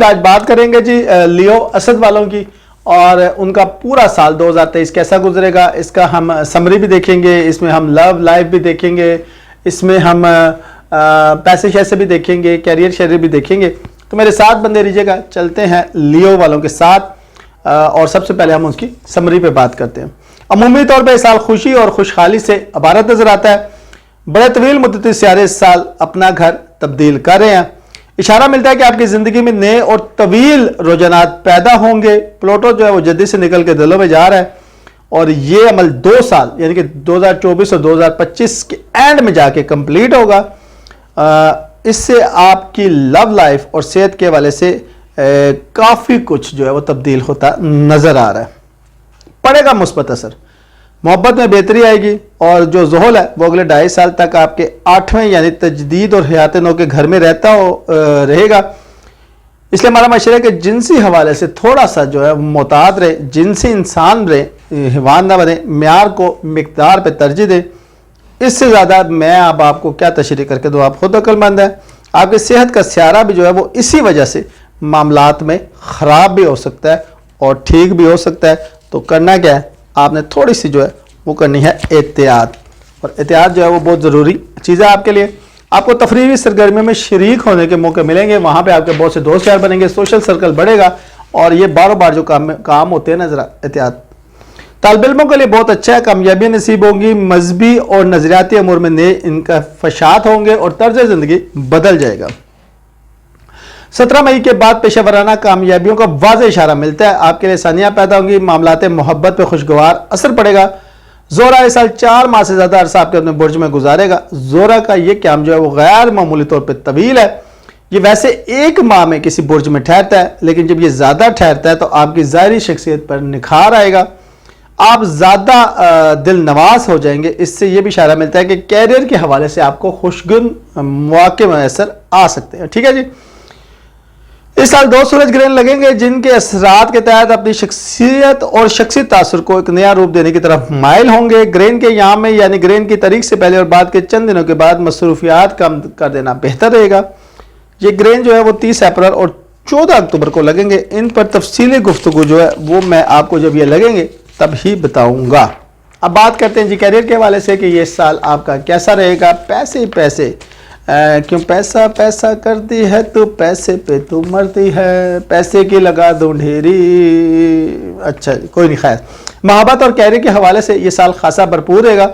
آج بات کریں گے جی لیو اسد والوں کی، اور ان کا پورا سال 2023 کیسا گزرے گا اس کا ہم سمری بھی دیکھیں گے، اس میں ہم لو لائف بھی دیکھیں گے، اس میں ہم پیسے شیسے بھی دیکھیں گے، کیریئر شیئر بھی دیکھیں گے۔ تو میرے ساتھ بندے رہیے گا، چلتے ہیں لیو والوں کے ساتھ، اور سب سے پہلے ہم اس کی سمری پہ بات کرتے ہیں۔ عمومی طور پہ اس سال خوشی اور خوشحالی سے عبارت نظر آتا ہے۔ بڑے طویل مدتی سیارے اس سال اپنا گھر تبدیل کر رہے ہیں۔ اشارہ ملتا ہے کہ آپ کی زندگی میں نئے اور طویل رجحانات پیدا ہوں گے۔ پلوٹو جو ہے وہ جدی سے نکل کے دلوں میں جا رہا ہے، اور یہ عمل 2 سال یعنی کہ 2024 اور 2025 کے اینڈ میں جا کے کمپلیٹ ہوگا۔ اس سے آپ کی لو لائف اور صحت کے حوالے سے کافی کچھ جو ہے وہ تبدیل ہوتا نظر آ رہا ہے۔ پڑے گا مثبت اثر، محبت میں بہتری آئے گی، اور جو زحل ہے وہ اگلے 2.5 سال تک آپ کے 8ویں یعنی تجدید اور حیات نو کے گھر میں رہے گا۔ اس لیے ہمارا مشورہ ہے کہ جنسی حوالے سے تھوڑا سا جو ہے محتاط رہے، جنسی انسان رہے، حیوان نہ بنے، معیار کو مقدار پہ ترجیح دے۔ اس سے زیادہ میں اب آپ کو کیا تشریح کر کے دوں، آپ خود عقل مند ہیں۔ آپ کی صحت کا سیارہ بھی جو ہے وہ اسی وجہ سے معاملات میں خراب بھی ہو سکتا ہے اور ٹھیک بھی ہو سکتا ہے۔ تو کرنا کیا ہے، آپ نے تھوڑی سی جو ہے وہ کرنی ہے احتیاط، اور احتیاط جو ہے وہ بہت ضروری چیز ہے آپ کے لیے۔ آپ کو تفریحی سرگرمیوں میں شریک ہونے کے موقع ملیں گے، وہاں پہ آپ کے بہت سے دوست یار بنیں گے، سوشل سرکل بڑھے گا، اور یہ بار بار جو کام ہوتے ہیں نا، ذرا احتیاط۔ طالب علموں کے لیے بہت اچھا ہے، کامیابی نصیب ہوں گی، مذہبی اور نظریاتی امور میں نئے انکشافات ہوں گے، اور طرز زندگی بدل جائے گا۔ 17 مئی کے بعد پیشہ ورانہ کامیابیوں کا واضح اشارہ ملتا ہے، آپ کے لیے آسانیاں پیدا ہوں گی، معاملات محبت پہ خوشگوار اثر پڑے گا۔ زہرہ اس سال 4 ماہ سے زیادہ عرصہ آپ کے اپنے برج میں گزارے گا۔ زہرہ کا یہ قیام جو ہے وہ غیر معمولی طور پہ طویل ہے۔ یہ ویسے 1 ماہ میں کسی برج میں ٹھہرتا ہے، لیکن جب یہ زیادہ ٹھہرتا ہے تو آپ کی ظاہری شخصیت پر نکھار آئے گا، آپ زیادہ دل نواز ہو جائیں گے۔ اس سے یہ بھی اشارہ ملتا ہے کہ کیریئر کے حوالے سے آپ کو خوشگن مواقع میسر آ سکتے ہیں۔ ٹھیک ہے جی۔ اس سال 2 سورج گرہن لگیں گے، جن کے اثرات کے تحت اپنی شخصیت اور شخصی تاثر کو ایک نیا روپ دینے کی طرف مائل ہوں گے۔ گرہن کے یام میں یعنی گرہن کی تاریخ سے پہلے اور بعد کے چند دنوں کے بعد مصروفیات کم کر دینا بہتر رہے گا۔ یہ گرہن جو ہے وہ 30 اپریل اور 14 اکتوبر کو لگیں گے۔ ان پر تفصیلی گفتگو جو ہے وہ میں آپ کو جب یہ لگیں گے تب ہی بتاؤں گا۔ اب بات کرتے ہیں جی کیریئر کے حوالے سے کہ یہ سال آپ کا کیسا رہے گا۔ پیسے ہی پیسے، کیوں پیسہ پیسہ کرتی ہے تو پیسے پہ تو مرتی ہے، پیسے کی لگا دوں ڈھیری۔ اچھا کوئی نہیں، خیر۔ محبت اور کیریئر کے حوالے سے یہ سال خاصا بھرپور رہے گا،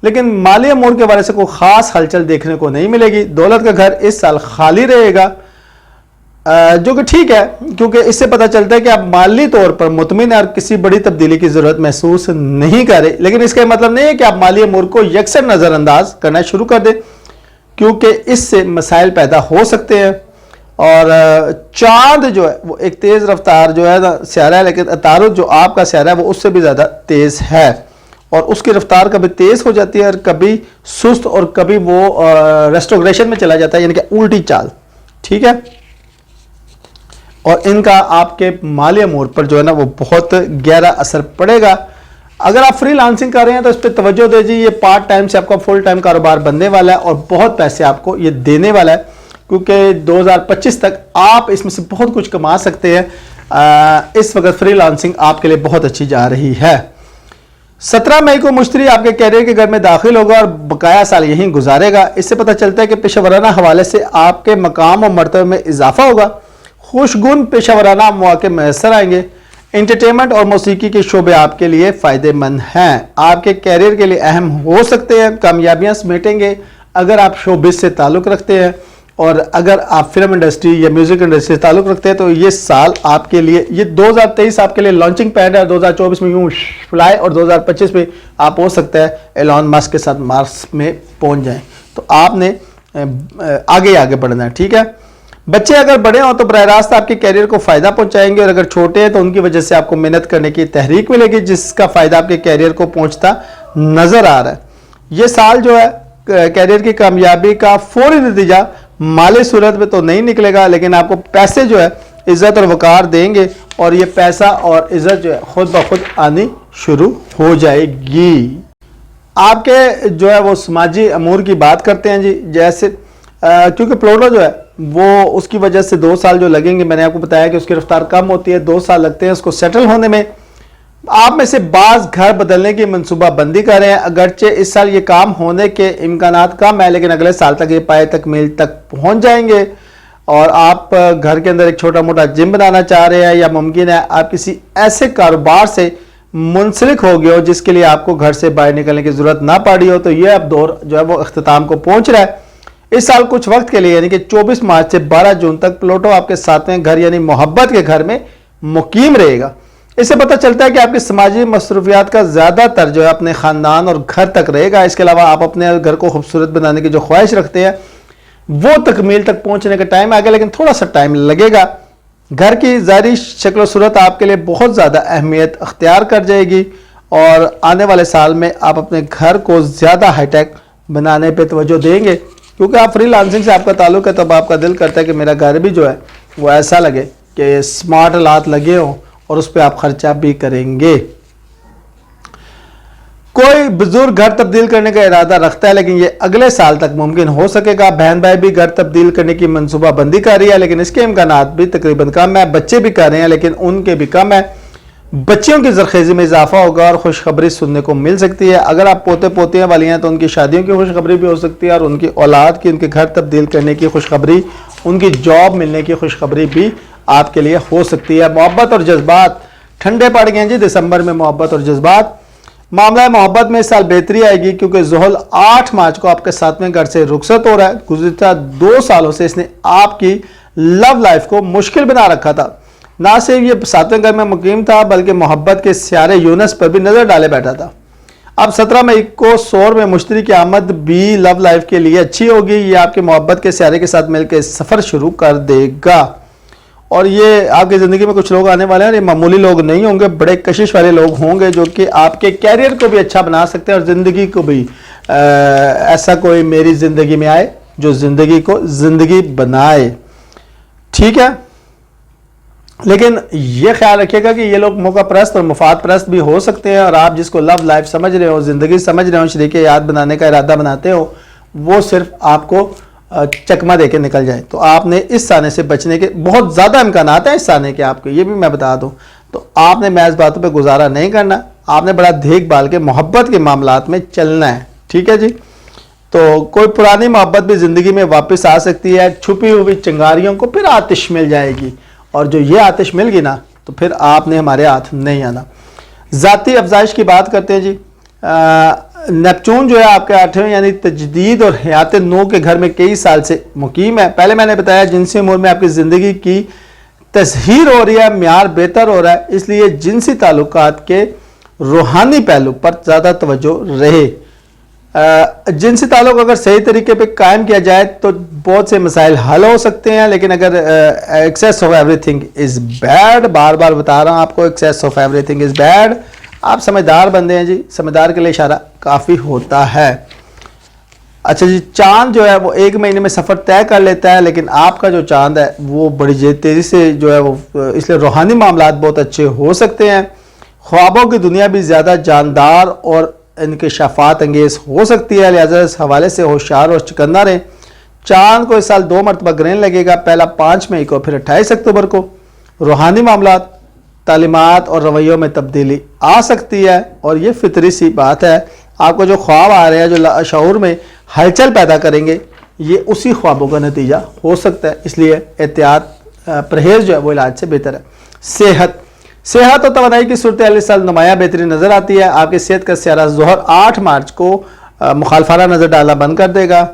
لیکن مالی امور کے حوالے سے کوئی خاص ہلچل دیکھنے کو نہیں ملے گی۔ دولت کا گھر اس سال خالی رہے گا، جو کہ ٹھیک ہے، کیونکہ اس سے پتہ چلتا ہے کہ آپ مالی طور پر مطمئن اور کسی بڑی تبدیلی کی ضرورت محسوس نہیں کر رہے، لیکن اس کا مطلب نہیں ہے کہ آپ مالی امور کو یکسر نظر انداز کرنا شروع کر دیں، کیونکہ اس سے مسائل پیدا ہو سکتے ہیں۔ اور چاند جو ہے وہ ایک تیز رفتار جو ہے سیارہ ہے، لیکن عطارد جو آپ کا سیارہ ہے وہ اس سے بھی زیادہ تیز ہے، اور اس کی رفتار کبھی تیز ہو جاتی ہے اور کبھی سست، اور کبھی وہ ریسٹروگریشن میں چلا جاتا ہے، یعنی کہ الٹی چال۔ ٹھیک ہے، اور ان کا آپ کے مالی امور پر جو ہے نا وہ بہت گہرا اثر پڑے گا۔ اگر آپ فری لانسنگ کر رہے ہیں تو اس پہ توجہ دیجیے، یہ پارٹ ٹائم سے آپ کا فل ٹائم کاروبار بننے والا ہے، اور بہت پیسے آپ کو یہ دینے والا ہے، کیونکہ 2025 تک آپ اس میں سے بہت کچھ کما سکتے ہیں۔ اس وقت فری لانسنگ آپ کے لیے بہت اچھی جا رہی ہے۔ 17 مئی کو مشتری آپ کے کیریئر کے گھر میں داخل ہوگا اور بقایا سال یہیں گزارے گا۔ اس سے پتہ چلتا ہے کہ پیشہ ورانہ حوالے سے آپ کے مقام و مرتبے میں اضافہ ہوگا، خوشگن پیشہ ورانہ مواقع میسر آئیں گے۔ انٹرٹینمنٹ اور موسیقی کے شعبے آپ کے لیے فائدہ مند ہیں، آپ کے کیریئر کے لیے اہم ہو سکتے ہیں، کامیابیاں سمیٹیں گے اگر آپ شوبز سے تعلق رکھتے ہیں، اور اگر آپ فلم انڈسٹری یا میوزک انڈسٹری سے تعلق رکھتے ہیں تو یہ سال آپ کے لیے، یہ 2023 آپ کے لیے لانچنگ پیڈ ہے، 2024 میں یوں فلائی، اور 2025 میں آپ ہو سکتا ہے ایلون مسک کے ساتھ مارس میں پہنچ جائیں۔ تو آپ نے آگے بڑھنا ہے۔ ٹھیک ہے، بچے اگر بڑے ہوں تو براہ راست آپ کے کیریئر کو فائدہ پہنچائیں گے، اور اگر چھوٹے ہیں تو ان کی وجہ سے آپ کو محنت کرنے کی تحریک ملے گی، جس کا فائدہ آپ کے کیریئر کو پہنچتا نظر آ رہا ہے۔ یہ سال جو ہے کیریئر کی کامیابی کا فوری نتیجہ مالی صورت میں تو نہیں نکلے گا، لیکن آپ کو پیسے جو ہے عزت اور وقار دیں گے، اور یہ پیسہ اور عزت جو ہے خود بخود آنی شروع ہو جائے گی۔ آپ کے جو ہے وہ سماجی امور کی بات کرتے ہیں جی، جیسے کیونکہ پلوٹو جو ہے وہ اس کی وجہ سے 2 سال جو لگیں گے، میں نے آپ کو بتایا کہ اس کی رفتار کم ہوتی ہے، 2 سال لگتے ہیں اس کو سیٹل ہونے میں۔ آپ میں سے بعض گھر بدلنے کی منصوبہ بندی کر رہے ہیں، اگرچہ اس سال یہ کام ہونے کے امکانات کم ہیں، لیکن اگلے سال تک یہ پائے تکمیل تک پہنچ جائیں گے۔ اور آپ گھر کے اندر ایک چھوٹا موٹا جم بنانا چاہ رہے ہیں، یا ممکن ہے آپ کسی ایسے کاروبار سے منسلک ہو گئے ہو جس کے لیے آپ کو گھر سے باہر نکلنے کی ضرورت نہ پڑی ہو، تو یہ اب دور جو ہے وہ اختتام کو پہنچ رہا ہے۔ اس سال کچھ وقت کے لیے یعنی کہ 24 مارچ سے 12 جون تک پلوٹو آپ کے 7ویں گھر یعنی محبت کے گھر میں مقیم رہے گا۔ اس سے پتہ چلتا ہے کہ آپ کی سماجی مصروفیات کا زیادہ تر جو ہے اپنے خاندان اور گھر تک رہے گا۔ اس کے علاوہ آپ اپنے گھر کو خوبصورت بنانے کی جو خواہش رکھتے ہیں وہ تکمیل تک پہنچنے کا ٹائم آ گیا، لیکن تھوڑا سا ٹائم لگے گا۔ گھر کی ظاہری شکل و صورت آپ کے لیے بہت زیادہ اہمیت اختیار کر جائے گی، اور آنے والے سال میں آپ اپنے گھر کو زیادہ ہائی ٹیک بنانے پہ توجہ دیں گے، کیونکہ آپ فری لانسنگ سے آپ کا تعلق ہے، تب آپ کا دل کرتا ہے کہ میرا گھر بھی جو ہے وہ ایسا لگے کہ سمارٹ آلات لگے ہوں اور اس پہ آپ خرچہ بھی کریں گے۔ کوئی بزرگ گھر تبدیل کرنے کا ارادہ رکھتا ہے، لیکن یہ اگلے سال تک ممکن ہو سکے گا۔ بہن بھائی بھی گھر تبدیل کرنے کی منصوبہ بندی کر رہی ہے، لیکن اس کے امکانات بھی تقریباً کم ہے۔ بچے بھی کر رہے ہیں، لیکن ان کے بھی کم ہے۔ بچیوں کی زرخیزی میں اضافہ ہوگا اور خوشخبری سننے کو مل سکتی ہے۔ اگر آپ پوتے پوتیاں والی ہیں تو ان کی شادیوں کی خوشخبری بھی ہو سکتی ہے، اور ان کی اولاد کی ان کے گھر تبدیل کرنے کی خوشخبری، ان کی جاب ملنے کی خوشخبری بھی آپ کے لیے ہو سکتی ہے۔ محبت اور جذبات ٹھنڈے پڑ گئے ہیں جی دسمبر میں۔ محبت اور جذبات، معاملہ محبت میں اس سال بہتری آئے گی، کیونکہ زحل 8 مارچ کو آپ کے 7ویں گھر سے رخصت ہو رہا ہے۔ گزشتہ 2 سالوں سے اس نے آپ کی لو لائف کو مشکل بنا رکھا تھا۔ نہ صرف یہ 7ویں گھر میں مقیم تھا، بلکہ محبت کے سیارے یونس پر بھی نظر ڈالے بیٹھا تھا۔ اب 17 مئی کو سور میں مشتری کی آمد بھی لو لائف کے لیے اچھی ہوگی۔ یہ آپ کے محبت کے سیارے کے ساتھ مل کے سفر شروع کر دے گا، اور یہ آپ کی زندگی میں کچھ لوگ آنے والے ہیں، یہ معمولی لوگ نہیں ہوں گے، بڑے کشش والے لوگ ہوں گے جو کہ آپ کے کیریئر کو بھی اچھا بنا سکتے ہیں اور زندگی کو بھی ایسا کوئی میری زندگی میں آئے جو زندگی کو زندگی بنائے۔ ٹھیک ہے، لیکن یہ خیال رکھیے گا کہ یہ لوگ موقع پرست اور مفاد پرست بھی ہو سکتے ہیں، اور آپ جس کو لو لائف سمجھ رہے ہو، زندگی سمجھ رہے ہو، شریک یاد بنانے کا ارادہ بناتے ہو، وہ صرف آپ کو چکمہ دے کے نکل جائے۔ تو آپ نے اس سانے سے بچنے کے بہت زیادہ امکانات ہیں اس سانے کے، آپ کو یہ بھی میں بتا دوں۔ تو آپ نے محض باتوں پہ گزارا نہیں کرنا، آپ نے بڑا دیکھ بھال کے محبت کے معاملات میں چلنا ہے۔ ٹھیک ہے جی، تو کوئی پرانی محبت بھی زندگی میں واپس آ سکتی ہے۔ چھپی ہوئی چنگاریوں کو پھر آتش مل جائے گی، اور جو یہ آتش مل گئی نا تو پھر آپ نے ہمارے ہاتھ نہیں آنا۔ ذاتی افزائش کی بات کرتے ہیں جی۔ نیپچون جو ہے آپ کے 8ویں یعنی تجدید اور حیات نو کے گھر میں کئی سال سے مقیم ہے۔ پہلے میں نے بتایا جنسی امور میں آپ کی زندگی کی تسہیر ہو رہی ہے، معیار بہتر ہو رہا ہے، اس لیے جنسی تعلقات کے روحانی پہلو پر زیادہ توجہ رہے۔ جنسی تعلق اگر صحیح طریقے پہ قائم کیا جائے تو بہت سے مسائل حل ہو سکتے ہیں، لیکن اگر excess of everything is bad, بار بار بتا رہا ہوں آپ کو، excess of everything is bad. آپ سمجھدار بندے ہیں جی، سمجھدار کے لیے اشارہ کافی ہوتا ہے۔ اچھا جی، چاند جو ہے وہ 1 مہینے میں سفر طے کر لیتا ہے، لیکن آپ کا جو چاند ہے وہ بڑی تیزی سے جو ہے وہ، اس لیے روحانی معاملات بہت اچھے ہو سکتے ہیں۔ خوابوں کی دنیا بھی زیادہ جاندار اور انکشافات انگیز ہو سکتی ہے، لہذا اس حوالے سے ہوشیار اور چکندہ رہیں۔ چاند کو اس سال 2 مرتبہ گرہن لگے گا، پہلا 5 مئی کو، پھر 28 اکتوبر کو۔ روحانی معاملات، تعلیمات اور رویوں میں تبدیلی آ سکتی ہے، اور یہ فطری سی بات ہے۔ آپ کو جو خواب آ رہے ہیں جو شعور میں ہلچل پیدا کریں گے، یہ اسی خوابوں کا نتیجہ ہو سکتا ہے، اس لیے احتیاط پرہیز جو ہے وہ علاج سے بہتر ہے۔ صحت اور توانائی کی صورتحال اس سال نمایاں بہتری نظر آتی ہے۔ آپ کی صحت کا سیارہ ظہر 8 مارچ کو مخالفانہ نظر ڈالنا بند کر دے گا۔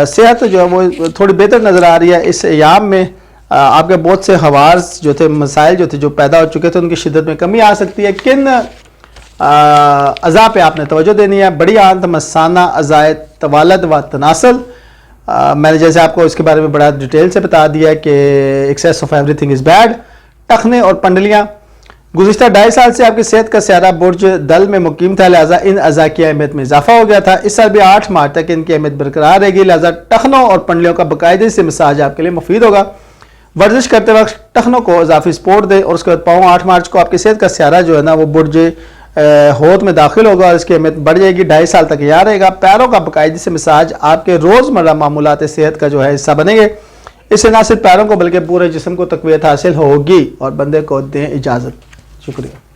صحت جو ہے وہ تھوڑی بہتر نظر آ رہی ہے۔ اس ایام میں آپ کے بہت سے حوارث جو تھے، مسائل جو تھے جو پیدا ہو چکے تھے، ان کی شدت میں کمی آ سکتی ہے۔ کن اعضاء پہ آپ نے توجہ دینی ہے؟ بڑی آنت، مثانہ، اعضائے توالد و تناسل۔ میں نے جیسے آپ کو اس کے بارے میں بڑا ڈیٹیل سے بتا دیا کہ excess of everything is bad. ٹخنے اور پنڈلیاں، گزشتہ 2.5 سال سے آپ کی صحت کا سیارہ برج دل میں مقیم تھا، لہٰذا ان اعضاء کی اہمیت میں اضافہ ہو گیا تھا۔ اس سال بھی 8 مارچ تک ان کی اہمیت برقرار رہے گی، لہٰذا ٹخنوں اور پنڈلیوں کا باقاعدگی سے مساج آپ کے لیے مفید ہوگا۔ ورزش کرتے وقت ٹخنوں کو اضافی سپورٹ دیں، اور اس کے بعد پاؤں 8 مارچ کو آپ کی صحت کا سیارہ جو ہے نا وہ برج ہوت میں داخل ہوگا، اور اس کی اہمیت بڑھ جائے گی، 2.5 سال تک یاد رہے گا۔ پیروں کا باقاعدگی سے مساج آپ کے روزمرہ معمولات صحت کا جو ہے حصہ بنے گے۔ اس سے نہ صرف پیروں کو بلکہ پورے جسم کو تقویت حاصل ہوگی. اور بندے کو دیں اجازت. شکریہ.